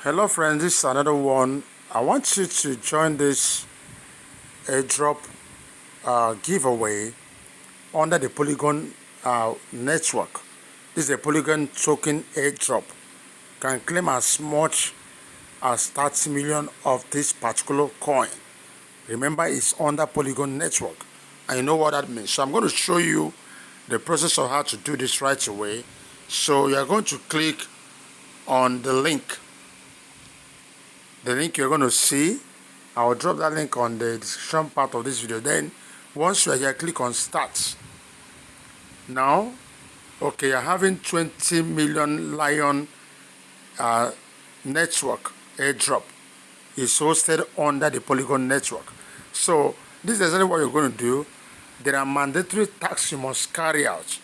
Hello friends, this is another one. I want you to join this airdrop giveaway under the Polygon network. This is a Polygon token airdrop. You can claim as much as 30 million of this particular coin. Remember, it's under Polygon network, and you know what that means. So I'm going to show you the process of how to do this right away. So you are going to click on the link you're going to see. I will drop that link on the description part of this video. Then once you are here, click on start. Now, okay, you're having 20 million lion network airdrop. It's hosted under the Polygon network. So this is exactly what you're going to do. There are mandatory tasks you must carry out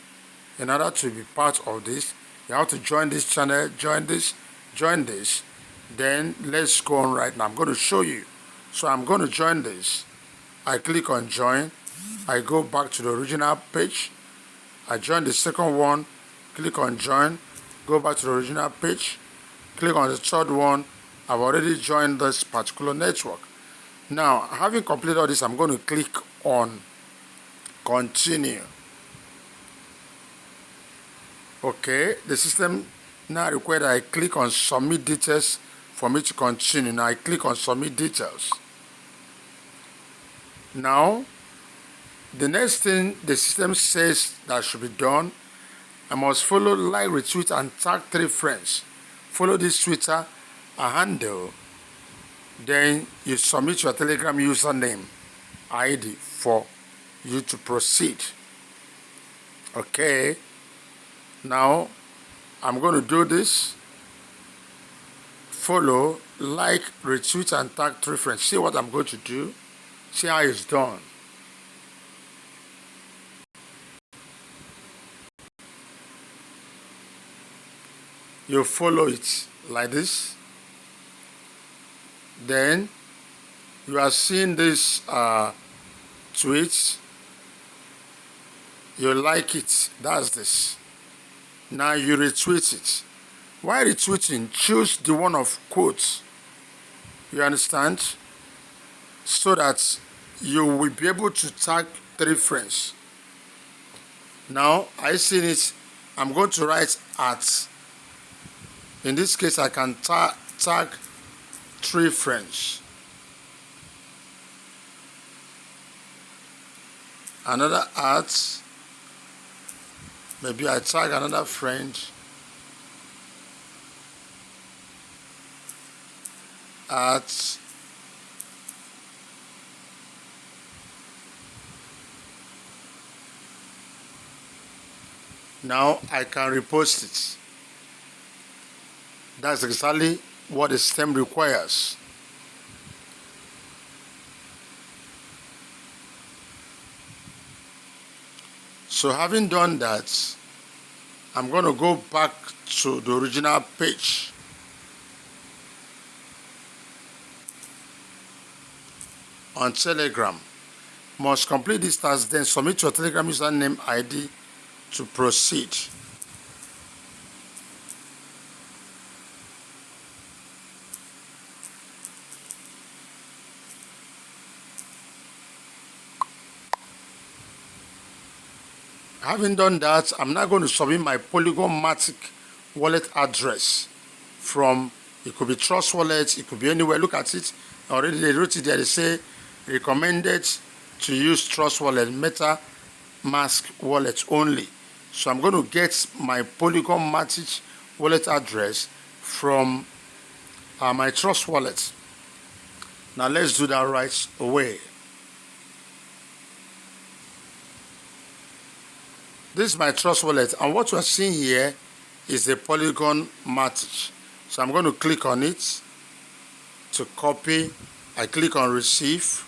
in order to be part of this. You have to join this channel, join this. Then let's go on right now. I'm going to show you. So I'm going to join this. I click on join. I go back to the original page. I join the second one. Click on join. Go back to the original page. Click on the third one. I've already joined this particular network. Now, having completed all this, I'm going to click on continue. Okay, the system now requires that I click on submit details for me to continue. Now I click on submit details. Now, the next thing the system says that should be done, I must follow, like, retweet, and tag 3 friends. Follow this Twitter handle. Then you submit your Telegram username ID for you to proceed. Okay. Now, I'm going to do this. Follow, like, retweet, and tag 3 friends. See what I'm going to do. See how it's done. You follow it like this. Then you are seeing this tweet. You like it. That's this. Now you retweet it. While retweeting, choose the one of quotes. You understand? So that you will be able to tag 3 friends. Now, I see it. I'm going to write at. In this case, I can tag 3 friends. Another at. Maybe I tag another friend. At. Now I can repost it. That's exactly what the system requires. So having done that, I'm going to go back to the original page. On Telegram. Must complete this task, then submit your Telegram username ID to proceed. Having done that, I'm now going to submit my Polygon Matic wallet address from, it could be Trust Wallet, it could be anywhere. Look at it. Already they wrote it there. They say recommended to use Trust Wallet, MetaMask wallet only. So I'm going to get my Polygon Matic wallet address from my Trust Wallet. Now let's do that right away. This is my Trust Wallet, and what we're seeing here is the Polygon Matic. So I'm going to click on it to copy. I click on receive,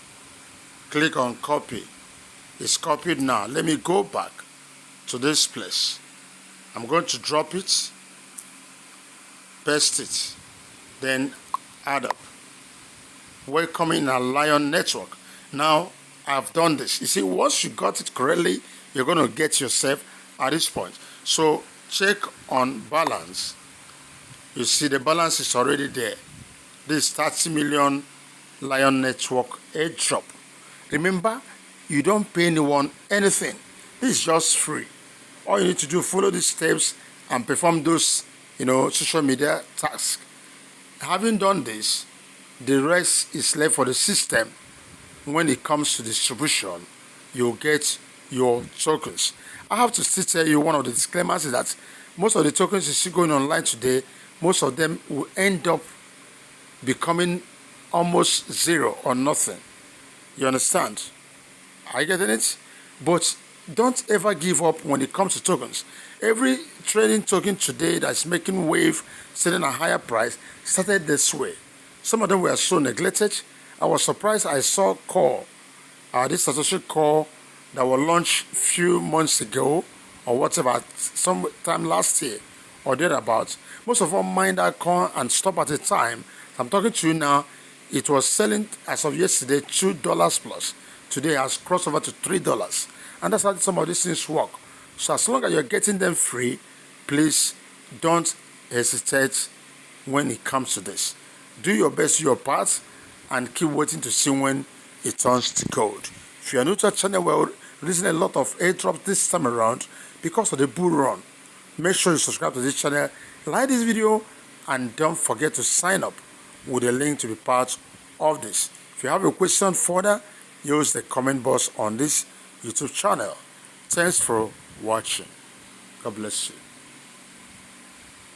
click on copy. It's copied now. Let me go back to this place. I'm going to drop it, paste it, then add up. Welcoming a Lion network. Now I've done this. You see, once you got it correctly, you're going to get yourself at this point. So check on balance. You see the balance is already there. this 30 million Lion Network airdrop. Remember, you don't pay anyone anything. This is just free. All you need to do, follow these steps and perform those, social media tasks. Having done this, the rest is left for the system. When it comes to distribution, you'll get your tokens. I have to still tell you, one of the disclaimers is that most of the tokens you see going online today, most of them will end up becoming almost zero or nothing. You understand? Are you getting it? But don't ever give up when it comes to tokens. Every trading token today that's making wave, selling a higher price, started this way. Some of them were so neglected. I was surprised I saw Core, this associate Core that was launched a few months ago or whatever, sometime last year or thereabouts. Most of them mined that coin and stop at a time. I'm talking to you now. It was selling as of yesterday $2 plus. Today it has crossed over to $3. And that's how some of these things work. So as long as you're getting them free, please don't hesitate when it comes to this. Do your best, do your part, and keep waiting to see when it turns to gold. If you are new to our channel, we're releasing a lot of airdrops this time around because of the bull run. Make sure you subscribe to this channel, like this video, and don't forget to sign up with a link to be part of this. If you have a question further, use the comment box on this YouTube channel. Thanks for watching. God bless you.